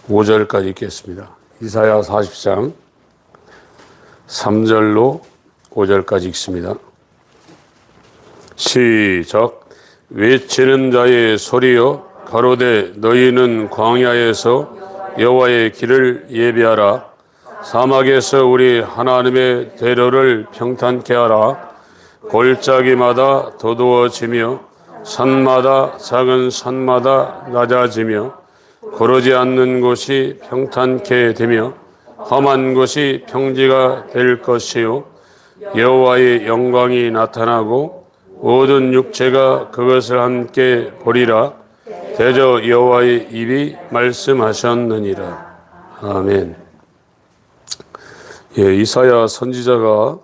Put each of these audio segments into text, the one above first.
5절까지 읽겠습니다. 이사야 40장 3절로 5절까지 읽습니다. 시작. 외치는 자의 소리여 가로되 너희는 광야에서 여호와의 길을 예비하라. 사막에서 우리 하나님의 대로를 평탄케 하라. 골짜기마다 도두어지며 산마다 작은 산마다 낮아지며 고르지 않는 곳이 평탄케 되며 험한 곳이 평지가 될 것이요 여호와의 영광이 나타나고 모든 육체가 그것을 함께 보리라. 대저 여호와의 입이 말씀하셨느니라. 아멘. 이사야 선지자가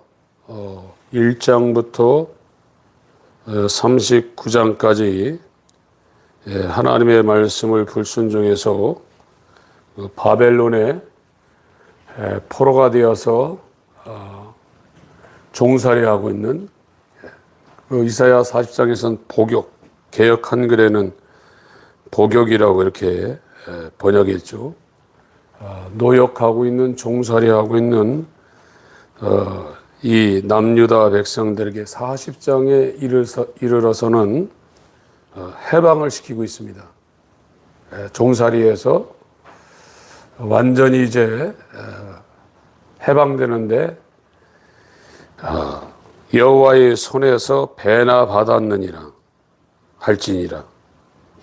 1장부터 39장까지 하나님의 말씀을 불순종해서 바벨론의 포로가 되어서 종살이하고 있는 이사야 40장에서는 복역, 개역 한글에는 복역이라고 이렇게 번역했죠. 노역하고 있는, 종살이하고 있는 이 남유다 백성들에게 40장에 이르러서는 해방을 시키고 있습니다. 종살이에서 완전히 이제 해방되는데 여호와의 손에서 배나 받았느니라 할지니라.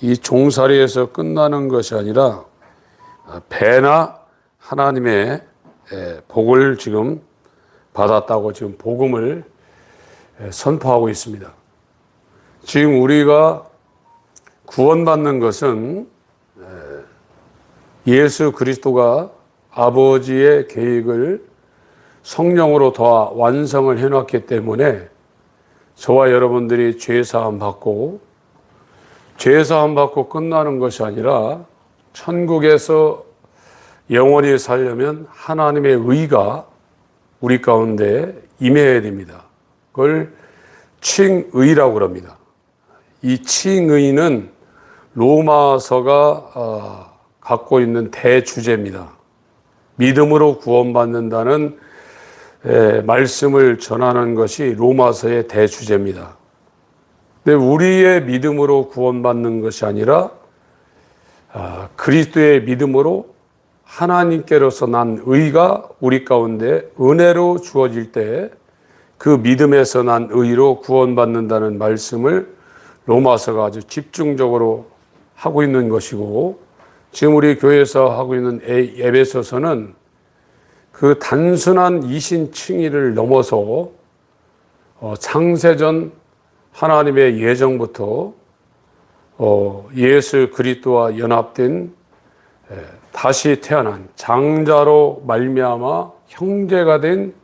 이 종살이에서 끝나는 것이 아니라 배나 하나님의 복을 지금 받았다고 지금 복음을 선포하고 있습니다. 지금 우리가 구원받는 것은 예수 그리스도가 아버지의 계획을 성령으로 더 완성을 해놨기 때문에 저와 여러분들이 죄사함 받고 죄사함 받고 끝나는 것이 아니라 천국에서 영원히 살려면 하나님의 의가 우리 가운데 임해야 됩니다. 그걸 칭의라고 합니다. 이 칭의는 로마서가 갖고 있는 대주제입니다. 믿음으로 구원받는다는 말씀을 전하는 것이 로마서의 대주제입니다. 근데 우리의 믿음으로 구원받는 것이 아니라 그리스도의 믿음으로 하나님께로서 난 의가 우리 가운데 은혜로 주어질 때 그 믿음에서 난 의로 구원받는다는 말씀을 로마서가 아주 집중적으로 하고 있는 것이고, 지금 우리 교회에서 하고 있는 에베소서는 그 단순한 이신칭의를 넘어서 창세전 하나님의 예정부터 예수 그리스도와 연합된 다시 태어난 장자로 말미암아 형제가 된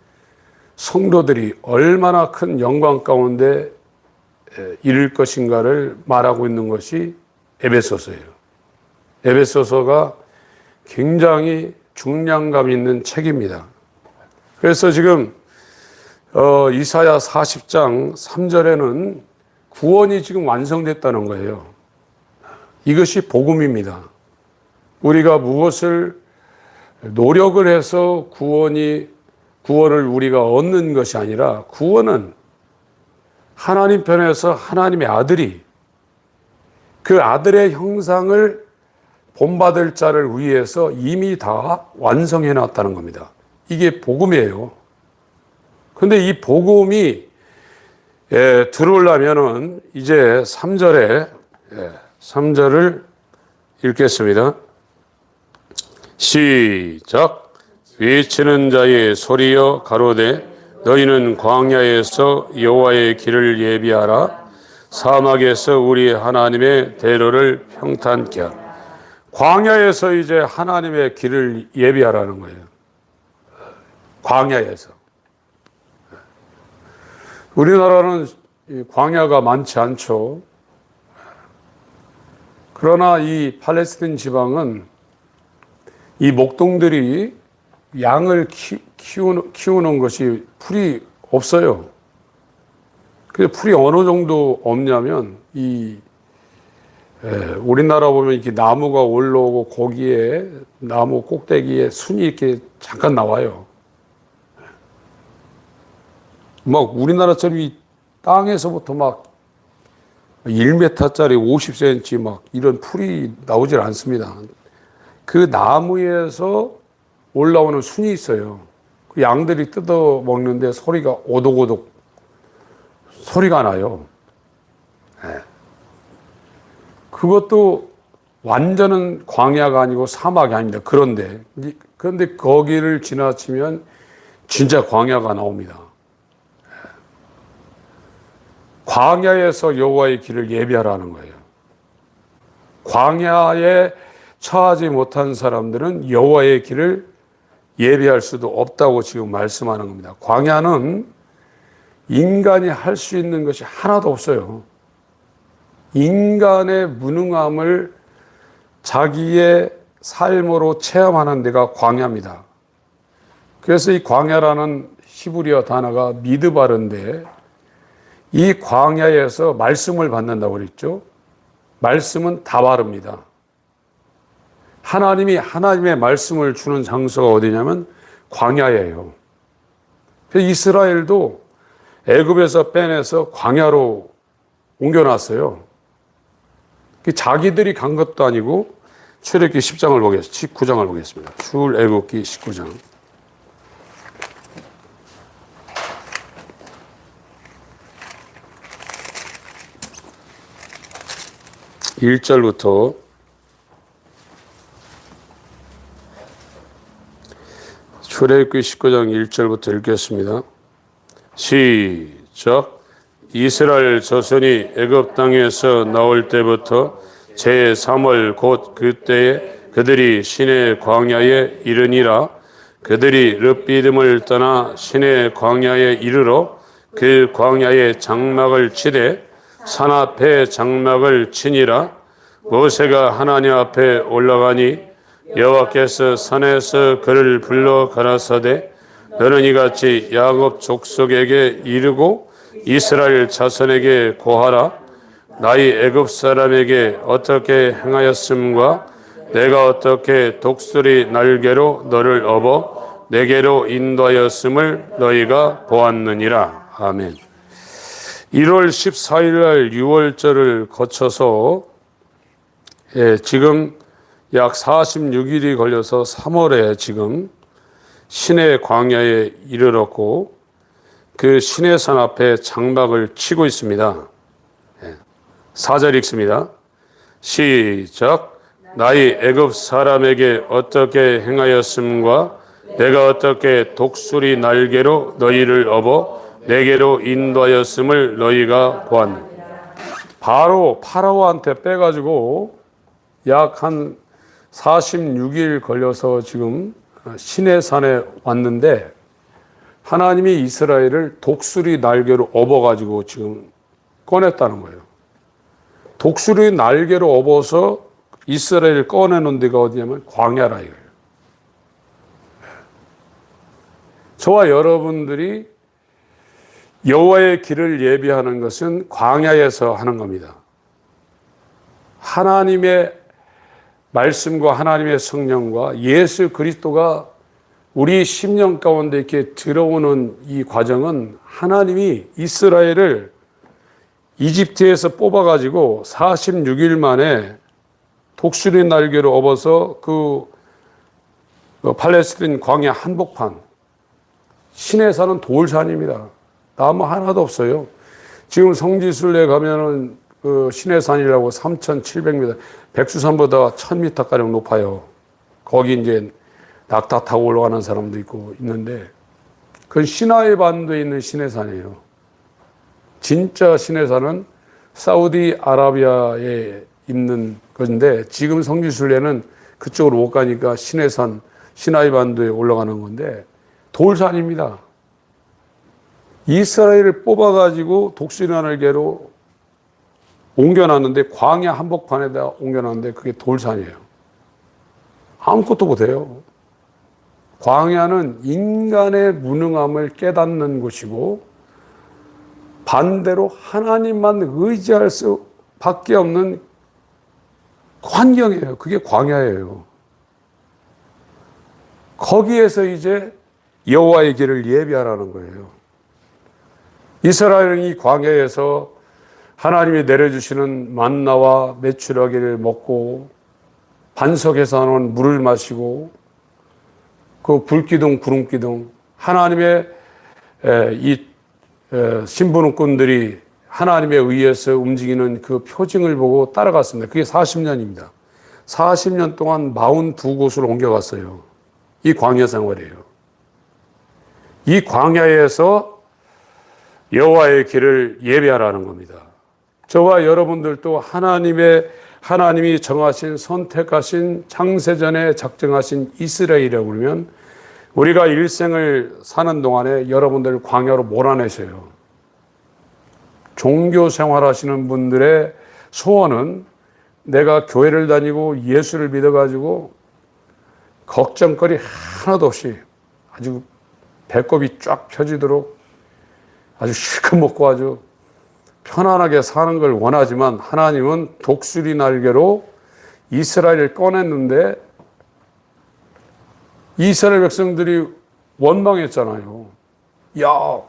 성도들이 얼마나 큰 영광 가운데 이를 것인가를 말하고 있는 것이 에베소서예요. 에베소서가 굉장히 중량감 있는 책입니다. 그래서 지금 이사야 40장 3절에는 구원이 지금 완성됐다는 거예요. 이것이 복음입니다. 우리가 무엇을 노력을 해서 구원을 우리가 얻는 것이 아니라 구원은 하나님 편에서 하나님의 아들이 그 아들의 형상을 본받을 자를 위해서 이미 다 완성해 놨다는 겁니다. 이게 복음이에요. 그런데 이 복음이 들어오려면은 이제 3절을 읽겠습니다. 시작. 외치는 자의 소리여 가로되 너희는 광야에서 여호와의 길을 예비하라. 사막에서 우리 하나님의 대로를 평탄케 하라. 광야에서 이제 하나님의 길을 예비하라는 거예요. 광야에서. 우리나라는 광야가 많지 않죠. 그러나 이 팔레스타인 지방은 이 목동들이 양을 키우는 것이 풀이 없어요. 그 풀이 어느 정도 없냐면 이 우리나라 보면 이렇게 나무가 올라오고 거기에 나무 꼭대기에 순이 이렇게 잠깐 나와요. 막 우리나라처럼 이 땅에서부터 막 1m짜리 50cm 막 이런 풀이 나오질 않습니다. 그 나무에서 올라오는 순이 있어요. 그 양들이 뜯어 먹는데 소리가 오독오독 소리가 나요. 그것도 완전한 광야가 아니고 사막이 아닙니다. 그런데 거기를 지나치면 진짜 광야가 나옵니다. 광야에서 여호와의 길을 예비하라는 거예요. 광야에 처하지 못한 사람들은 여호와의 길을 예비할 수도 없다고 지금 말씀하는 겁니다. 광야는 인간이 할 수 있는 것이 하나도 없어요. 인간의 무능함을 자기의 삶으로 체험하는 데가 광야입니다. 그래서 이 광야라는 히브리어 단어가 미드바르인데 이 광야에서 말씀을 받는다고 그랬죠. 말씀은 다바르입니다. 하나님이 하나님의 말씀을 주는 장소가 어디냐면 광야예요. 그래서 이스라엘도 애굽에서 빼내서 광야로 옮겨놨어요. 자기들이 간 것도 아니고 출애굽기 19장을 보겠습니다. 출애굽기 19장. 1절부터 출애굽기 19장 1절부터 읽겠습니다. 시작. 이스라엘 자손이 애굽 땅에서 나올 때부터 제3월 곧 그때에 그들이 시내 광야에 이르니라. 그들이 르비딤을 떠나 시내 광야에 이르러 그 광야에 장막을 치되 산 앞에 장막을 치니라. 모세가 하나님 앞에 올라가니 여호와께서 산에서 그를 불러 가라사대 너는 이같이 야곱 족속에게 이르고 이스라엘 자손에게 고하라. 나의 애굽 사람에게 어떻게 행하였음과 내가 어떻게 독수리 날개로 너를 업어 내게로 인도하였음을 너희가 보았느니라. 아멘. 1월 14일 날 6월절을 거쳐서 지금 약 46일이 걸려서 3월에 지금 시내 광야에 이르렀고 그 시내산 앞에 장막을 치고 있습니다. 4절 읽습니다. 시작. 나의 애굽 사람에게 어떻게 행하였음과 내가 어떻게 독수리 날개로 너희를 업어 내게로 인도하였음을 너희가 보았느니라. 바로 파라오한테 빼가지고 약 한 46일 걸려서 지금 시내산에 왔는데 하나님이 이스라엘을 독수리 날개로 업어가지고 지금 꺼냈다는 거예요. 독수리 날개로 업어서 이스라엘을 꺼내놓은 데가 어디냐면 광야라 이거예요. 저와 여러분들이 여호와의 길을 예비하는 것은 광야에서 하는 겁니다. 하나님의 말씀과 하나님의 성령과 예수 그리스도가 우리 심령 가운데 이렇게 들어오는 이 과정은 하나님이 이스라엘을 이집트에서 뽑아가지고 46일 만에 독수리 날개로 업어서 그 팔레스틴 광야 한복판 시내산은 돌산입니다. 나무 하나도 없어요. 지금 성지순례 가면은 그 시내산이라고 3,700m, 백두산보다 1,000m가량 높아요. 거기 이제 낙타 타고 올라가는 사람도 있고 있는데 그건 시나이 반도에 있는 시내산이에요. 진짜 시내산은 사우디아라비아에 있는 건데 지금 성지순례는 그쪽으로 못 가니까 시내산, 시나이 반도에 올라가는 건데 돌산입니다. 이스라엘을 뽑아가지고 독수리 날개로 옮겨놨는데 광야 한복판에다 옮겨놨는데 그게 돌산이에요. 아무것도 못해요. 광야는 인간의 무능함을 깨닫는 곳이고 반대로 하나님만 의지할 수밖에 없는 환경이에요. 그게 광야예요. 거기에서 이제 여호와의 길을 예비하라는 거예요. 이스라엘은 이 광야에서 하나님이 내려주시는 만나와 메추라기를 먹고 반석에서 나온 물을 마시고 그 불기둥 구름기둥 하나님의 이 신부님꾼들이 하나님에 의해서 움직이는 그 표징을 보고 따라갔습니다. 그게 40년입니다. 40년 동안 42곳을 옮겨갔어요. 이 광야 생활이에요. 이 광야에서 여호와의 길을 예배하라는 겁니다. 저와 여러분들도 하나님이 정하신 선택하신 창세전에 작정하신 이스라엘이라고 그러면 우리가 일생을 사는 동안에 여러분들 광야로 몰아내셔요. 종교 생활하시는 분들의 소원은 내가 교회를 다니고 예수를 믿어가지고 걱정거리 하나도 없이 아주 배꼽이 쫙 펴지도록 아주 실컷 먹고 아주 편안하게 사는 걸 원하지만 하나님은 독수리 날개로 이스라엘을 꺼냈는데 이스라엘 백성들이 원망했잖아요. 야,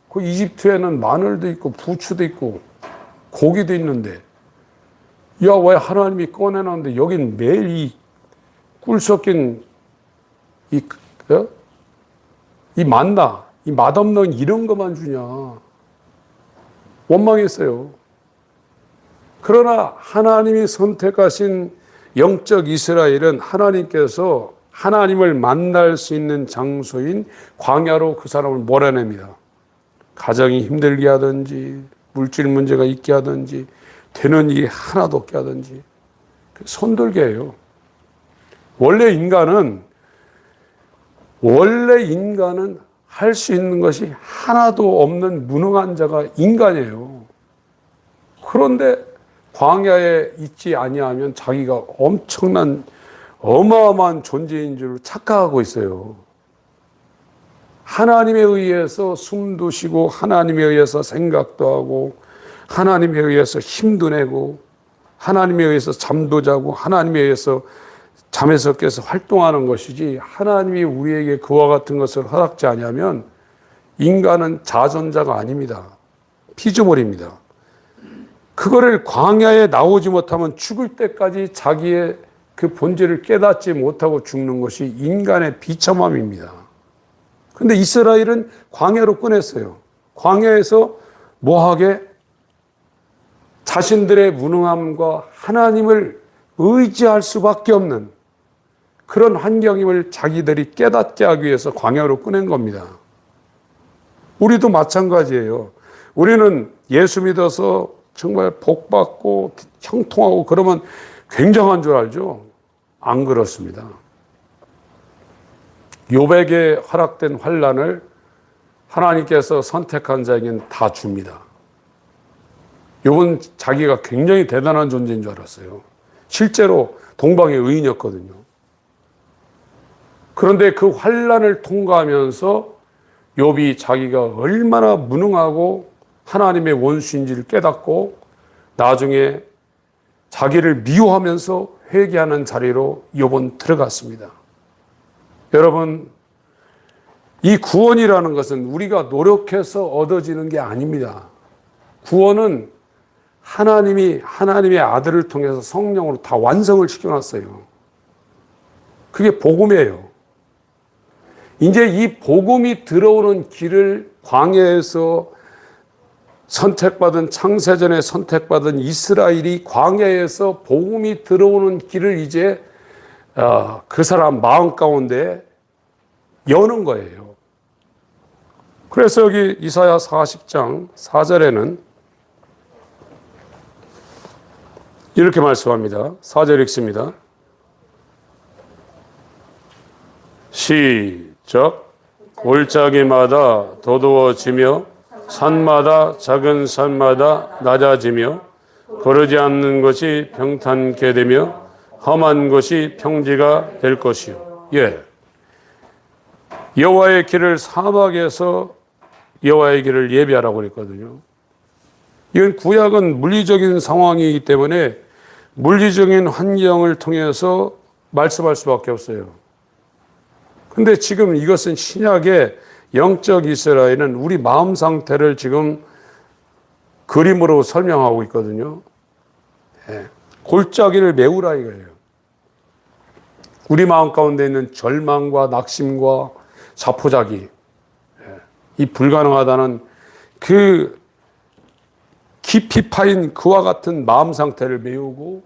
그 이집트에는 마늘도 있고 부추도 있고 고기도 있는데 야, 왜 하나님이 꺼내놨는데 여긴 매일 이 꿀 섞인 이 만나, 이 맛없는 이런 것만 주냐. 원망했어요. 그러나 하나님이 선택하신 영적 이스라엘은 하나님께서 하나님을 만날 수 있는 장소인 광야로 그 사람을 몰아냅니다. 가정이 힘들게 하든지 물질 문제가 있게 하든지 되는 일이 하나도 없게 하든지 손들게예요. 원래 인간은 할 수 있는 것이 하나도 없는 무능한 자가 인간이에요. 그런데 광야에 있지 아니하면 자기가 엄청난 어마어마한 존재인 줄 착각하고 있어요. 하나님에 의해서 숨도 쉬고 하나님에 의해서 생각도 하고 하나님에 의해서 힘도 내고 하나님에 의해서 잠도 자고 하나님에 의해서 잠에서 깨서 활동하는 것이지 하나님이 우리에게 그와 같은 것을 허락지 아니하면 인간은 자존자가 아닙니다. 피조물입니다. 그거를 광야에 나오지 못하면 죽을 때까지 자기의 그 본질을 깨닫지 못하고 죽는 것이 인간의 비참함입니다. 그런데 이스라엘은 광야로 꺼냈어요. 광야에서 뭐하게? 자신들의 무능함과 하나님을 의지할 수밖에 없는 그런 환경임을 자기들이 깨닫게 하기 위해서 광야로 꺼낸 겁니다. 우리도 마찬가지예요. 우리는 예수 믿어서 정말 복받고 형통하고 그러면 굉장한 줄 알죠? 안 그렇습니다. 욥에게 허락된 환난을 하나님께서 선택한 자에게는 다 줍니다. 욥은 자기가 굉장히 대단한 존재인 줄 알았어요. 실제로 동방의 의인이었거든요. 그런데 그 환난을 통과하면서 욥이 자기가 얼마나 무능하고 하나님의 원수인지를 깨닫고 나중에 자기를 미워하면서 회개하는 자리로 욥은 들어갔습니다. 여러분, 이 구원이라는 것은 우리가 노력해서 얻어지는 게 아닙니다. 구원은 하나님의 아들을 통해서 성령으로 다 완성을 시켜놨어요. 그게 복음이에요. 이제 이 복음이 들어오는 길을 광야에서 선택받은 창세전에 선택받은 이스라엘이 광야에서 복음이 들어오는 길을 이제 그 사람 마음 가운데 여는 거예요. 그래서 여기 이사야 40장 4절에는 이렇게 말씀합니다. 4절 읽습니다. 시작. 골짜기마다 도두어지며 산마다 작은 산마다 낮아지며 거르지 않는 것이 평탄케 되며 험한 것이 평지가 될 것이요. 예. 여호와의 길을 사막에서 여호와의 길을 예비하라고 그랬거든요. 이건 구약은 물리적인 상황이기 때문에 물리적인 환경을 통해서 말씀할 수밖에 없어요. 근데 지금 이것은 신약의 영적 이스라엘은 우리 마음 상태를 지금 그림으로 설명하고 있거든요. 골짜기를 메우라 이거예요. 우리 마음 가운데 있는 절망과 낙심과 자포자기, 이 불가능하다는 그 깊이 파인 그와 같은 마음 상태를 메우고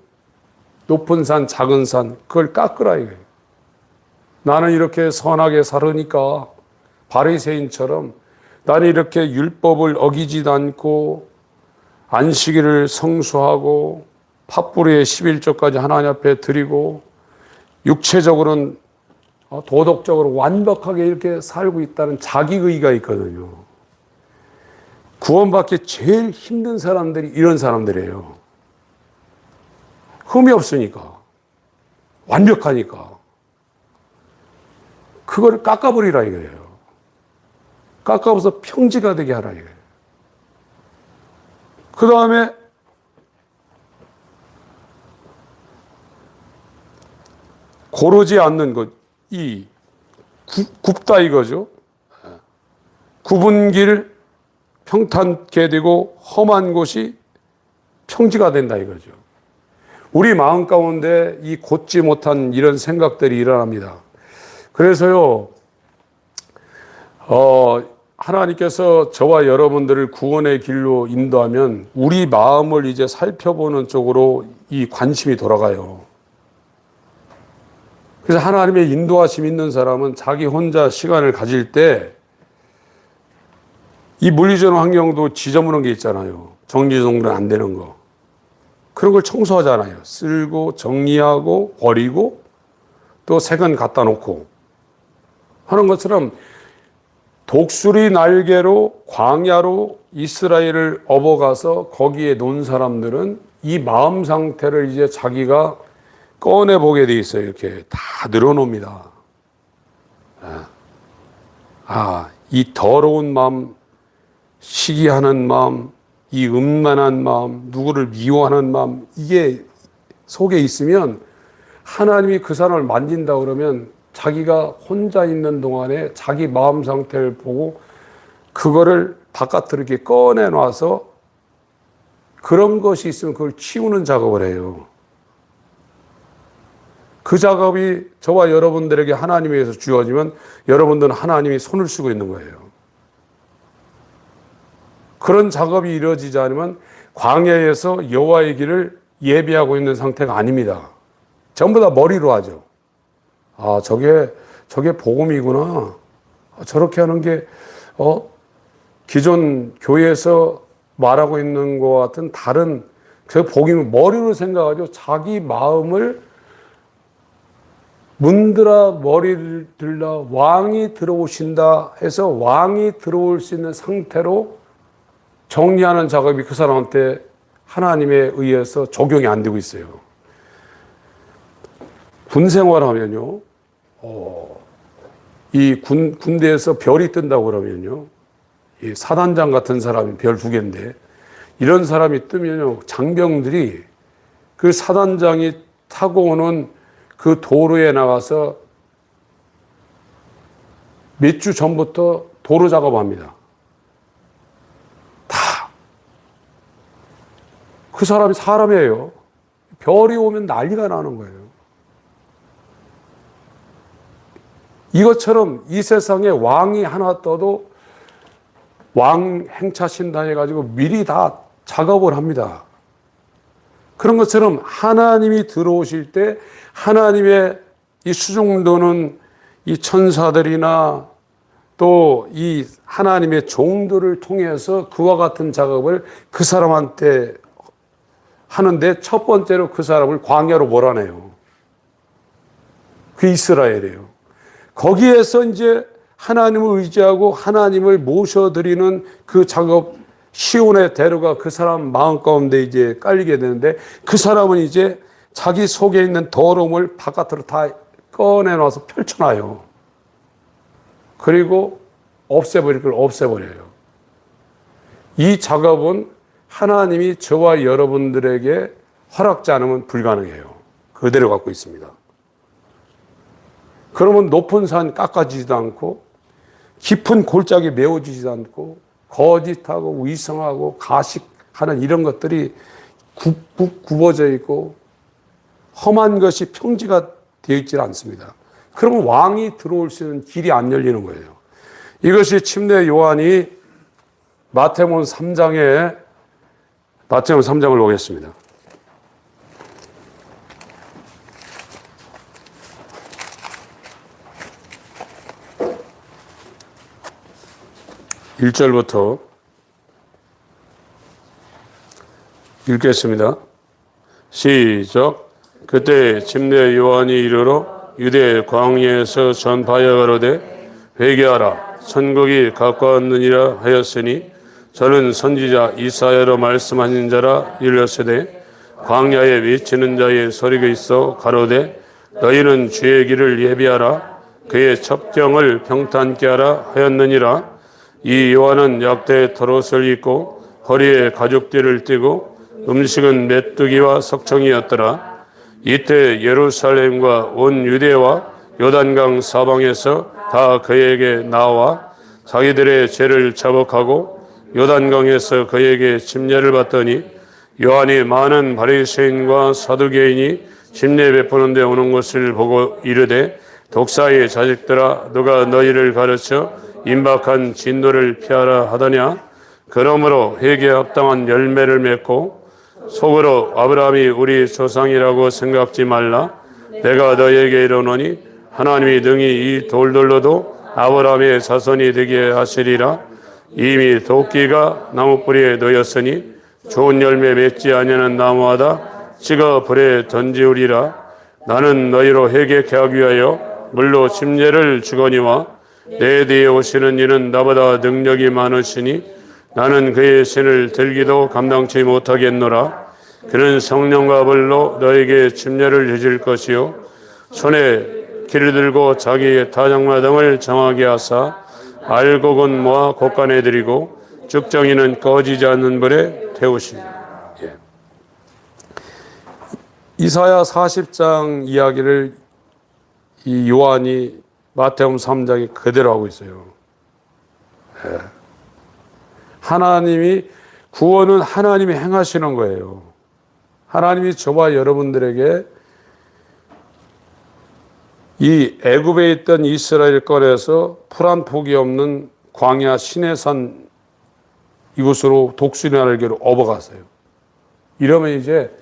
높은 산, 작은 산, 그걸 깎으라 이거예요. 나는 이렇게 선하게 살으니까 바리새인처럼 나는 이렇게 율법을 어기지도 않고 안식일을 성수하고 팥불의 11조까지 하나님 앞에 드리고 육체적으로는 도덕적으로 완벽하게 이렇게 살고 있다는 자기의가 있거든요. 구원받기 제일 힘든 사람들이 이런 사람들이에요. 흠이 없으니까, 완벽하니까. 그걸 깎아버리라 이거예요. 깎아버려서 평지가 되게 하라 이거예요. 그 다음에 고르지 않는 것, 굽다 이거죠. 굽은 길 평탄케 되고 험한 곳이 평지가 된다 이거죠. 우리 마음 가운데 이 곧지 못한 이런 생각들이 일어납니다. 그래서요, 하나님께서 저와 여러분들을 구원의 길로 인도하면 우리 마음을 이제 살펴보는 쪽으로 이 관심이 돌아가요. 그래서 하나님의 인도하심 있는 사람은 자기 혼자 시간을 가질 때 이 물리적 환경도 지저분한 게 있잖아요. 정리정돈 안 되는 거. 그런 걸 청소하잖아요. 쓸고 정리하고 버리고 또 새 건 갖다 놓고 하는 것처럼 독수리 날개로 광야로 이스라엘을 업어가서 거기에 논 사람들은 이 마음 상태를 이제 자기가 꺼내보게 돼 있어요. 이렇게 다 늘어놉니다. 이 더러운 마음, 시기하는 마음, 이 음란한 마음, 누구를 미워하는 마음, 이게 속에 있으면 하나님이 그 사람을 만진다 그러면 자기가 혼자 있는 동안에 자기 마음 상태를 보고 그거를 바깥으로 이렇게 꺼내놔서 그런 것이 있으면 그걸 치우는 작업을 해요. 그 작업이 저와 여러분들에게 하나님에 의해서 주어지면 여러분들은 하나님이 손을 쓰고 있는 거예요. 그런 작업이 이루어지지 않으면 광야에서 여호와의 길을 예비하고 있는 상태가 아닙니다. 전부 다 머리로 하죠. 저게 복음이구나. 저렇게 하는 게 기존 교회에서 말하고 있는 것 같은 다른 그 복음을 머리로 생각하죠. 자기 마음을 문드라 머리를 들라 왕이 들어오신다 해서 왕이 들어올 수 있는 상태로 정리하는 작업이 그 사람한테 하나님에 의해서 적용이 안 되고 있어요. 군 생활하면요, 이 군대에서 별이 뜬다고 그러면요, 이 사단장 같은 사람이 별 2개인데, 이런 사람이 뜨면요, 장병들이 그 사단장이 타고 오는 그 도로에 나가서 몇 주 전부터 도로 작업합니다. 그 사람이 사람이에요. 별이 오면 난리가 나는 거예요. 이것처럼 이 세상에 왕이 하나 떠도 왕 행차신다 해가지고 미리 다 작업을 합니다. 그런 것처럼 하나님이 들어오실 때 하나님의 이 수종도는 이 천사들이나 또 이 하나님의 종들을 통해서 그와 같은 작업을 그 사람한테 하는데 첫 번째로 그 사람을 광야로 몰아내요. 그 이스라엘이에요. 거기에서 이제 하나님을 의지하고 하나님을 모셔드리는 그 작업 시온의 대로가 그 사람 마음 가운데 이제 깔리게 되는데 그 사람은 이제 자기 속에 있는 더러움을 바깥으로 다 꺼내놔서 펼쳐놔요. 그리고 없애버릴 걸 없애버려요. 이 작업은 하나님이 저와 여러분들에게 허락지 않으면 불가능해요. 그대로 갖고 있습니다. 그러면 높은 산 깎아지지도 않고 깊은 골짜기 메워지지도 않고 거짓하고 위성하고 가식하는 이런 것들이 굽어져 있고 험한 것이 평지가 되어 있지 않습니다. 그러면 왕이 들어올 수 있는 길이 안 열리는 거예요. 이것이 침례 요한이 마태복음 3장을 보겠습니다. 1절부터 읽겠습니다. 시작. 그때 침례 요한이 이르러 유대 광야에서 전파하여 가로되 회개하라 천국이 가까웠느니라 하였으니 저는 선지자 이사야로 말씀하신 자라 일렀으되 광야에 외치는 자의 소리가 있어 가로되 너희는 주의 길을 예비하라 그의 첩경을 평탄케 하라 하였느니라. 이 요한은 약대 털옷을 입고 허리에 가죽띠를 띠고 음식은 메뚜기와 석청이었더라. 이때 예루살렘과 온 유대와 요단강 사방에서 다 그에게 나와 자기들의 죄를 자복하고 요단강에서 그에게 침례를 받더니 요한이 많은 바리새인과 사두개인이 침례 베푸는 데 오는 것을 보고 이르되 독사의 자식들아 누가 너희를 가르쳐 임박한 진노를 피하라 하더냐. 그러므로 회개에 합당한 열매를 맺고 속으로 아브라함이 우리 조상이라고 생각지 말라. 내가 너희에게 이르노니 하나님이 능히 이 돌들로도 아브라함의 자손이 되게 하시리라. 이미 도끼가 나무뿌리에 놓였으니 좋은 열매 맺지 아니하는 나무마다 찍어 불에 던지우리라. 나는 너희로 회개케 하기 위하여 물로 침례를 주거니와 내 뒤에 오시는 이는 나보다 능력이 많으시니 나는 그의 신을 들기도 감당치 못하겠노라. 그는 성령과 불로 너에게 침례를 해줄 것이요 손에 길을 들고 자기의 타작마당을 정하게 하사 알곡은 모아 곡간에 드리고 쭉정이는 꺼지지 않는 불에 태우시니. 이사야 40장 이야기를 이 요한이 마태복음 3장에 그대로 하고 있어요. 하나님이 구원은 하나님이 행하시는 거예요. 하나님이 저와 여러분들에게 이 애굽에 있던 이스라엘 꺼내서 풀 한 폭이 없는 광야 시내산 이곳으로 독수리 날개로 업어갔어요. 이러면 이제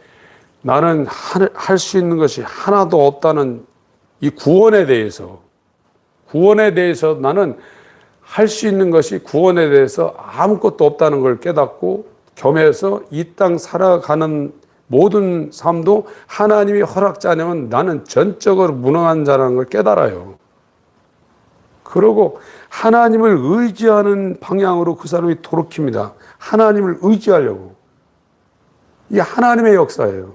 나는 할 수 있는 것이 하나도 없다는 이 구원에 대해서 나는 할 수 있는 것이 구원에 대해서 아무것도 없다는 걸 깨닫고 겸해서 이 땅 살아가는 모든 삶도 하나님이 허락지 않으면 나는 전적으로 무능한 자라는 걸 깨달아요. 그러고 하나님을 의지하는 방향으로 그 사람이 돌이킵니다. 하나님을 의지하려고. 이게 하나님의 역사예요.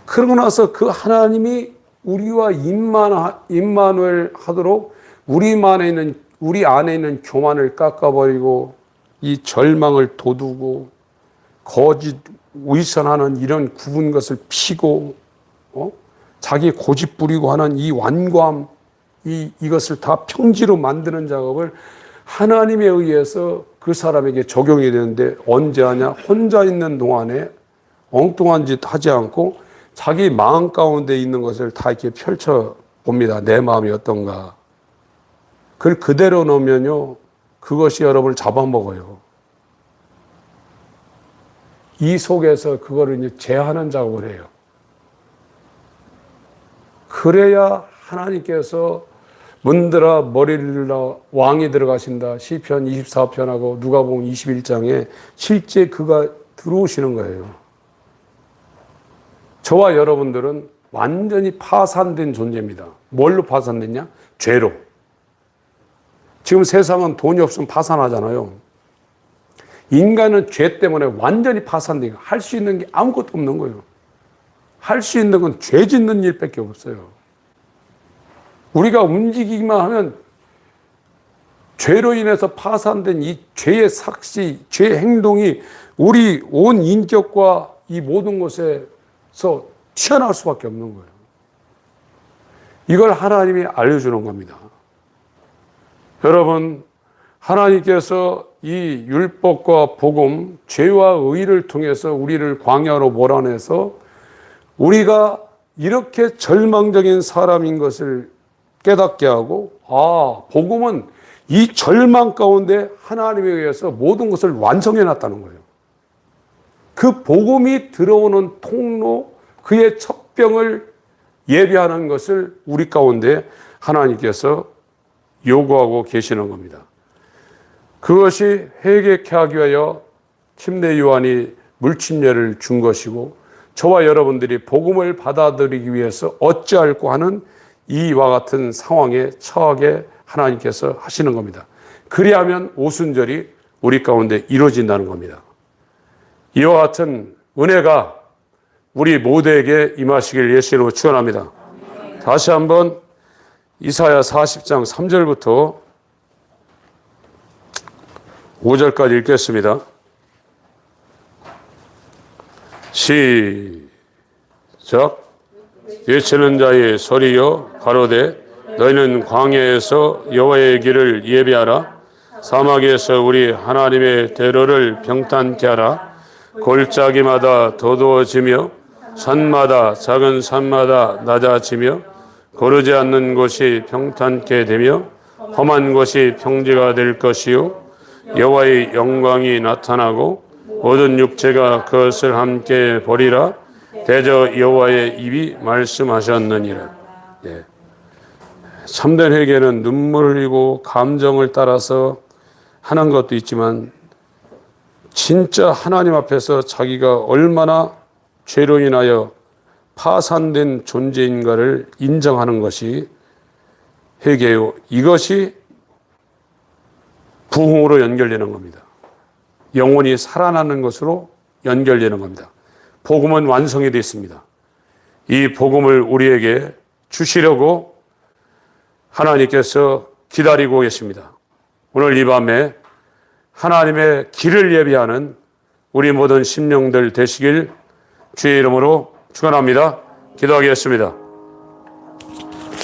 그러고 나서 그 하나님이 우리와 임마누엘 하도록 우리 안에 있는 교만을 깎아버리고 이 절망을 돋우고 거짓 위선하는 이런 굽은 것을 피고 자기 고집 부리고 하는 이 완고함 이것을 다 평지로 만드는 작업을 하나님에 의해서 그 사람에게 적용이 되는데 언제 하냐? 혼자 있는 동안에 엉뚱한 짓 하지 않고 자기 마음 가운데 있는 것을 다 이렇게 펼쳐 봅니다. 내 마음이 어떤가. 그걸 그대로 놓으면요, 그것이 여러분을 잡아먹어요. 이 속에서 그거를 이제 제하는 작업을 해요. 그래야 하나님께서 문들아 머리를 들어 왕이 들어가신다. 시편 24편하고 누가복음 21장에 실제 그가 들어오시는 거예요. 저와 여러분들은 완전히 파산된 존재입니다. 뭘로 파산됐냐? 죄로. 지금 세상은 돈이 없으면 파산하잖아요. 인간은 죄 때문에 완전히 파산된 거예요. 할 수 있는 게 아무것도 없는 거예요. 할 수 있는 건 죄 짓는 일밖에 없어요. 우리가 움직이기만 하면 죄로 인해서 파산된 이 죄의 삭시, 죄의 행동이 우리 온 인격과 이 모든 것에서 튀어나올 수밖에 없는 거예요. 이걸 하나님이 알려주는 겁니다. 여러분, 하나님께서 이 율법과 복음, 죄와 의를 통해서 우리를 광야로 몰아내서 우리가 이렇게 절망적인 사람인 것을 깨닫게 하고, 복음은 이 절망 가운데 하나님에 의해서 모든 것을 완성해 놨다는 거예요. 그 복음이 들어오는 통로, 그의 첩병을 예비하는 것을 우리 가운데 하나님께서 요구하고 계시는 겁니다. 그것이 회개케 하기 위하여 침례 요한이 물침례를 준 것이고, 저와 여러분들이 복음을 받아들이기 위해서 어찌할꼬 하는 이와 같은 상황에 처하게 하나님께서 하시는 겁니다. 그리하면 오순절이 우리 가운데 이루어진다는 겁니다. 이와 같은 은혜가 우리 모두에게 임하시길 예수님으로 축원합니다. 다시 한번 이사야 40장 3절부터 5절까지 읽겠습니다. 시작. 외치는 자의 소리여 가로되 너희는 광야에서 여호와의 길을 예비하라. 사막에서 우리 하나님의 대로를 평탄케 하라. 골짜기마다 도두어지며 산마다 작은 산마다 낮아지며 고르지 않는 곳이 평탄케 되며 험한 곳이 평지가 될 것이요 여호와의 영광이 나타나고 모든 육체가 그것을 함께 보리라. 대저 여호와의 입이 말씀하셨느니라. 네. 참된 회개는 눈물을 흘리고 감정을 따라서 하는 것도 있지만 진짜 하나님 앞에서 자기가 얼마나 죄로 인하여 파산된 존재인가를 인정하는 것이 회개요. 이것이 부흥으로 연결되는 겁니다. 영혼이 살아나는 것으로 연결되는 겁니다. 복음은 완성이 되어 있습니다. 이 복음을 우리에게 주시려고 하나님께서 기다리고 계십니다. 오늘 이 밤에 하나님의 길을 예비하는 우리 모든 심령들 되시길 주의 이름으로 축원합니다. 기도하겠습니다.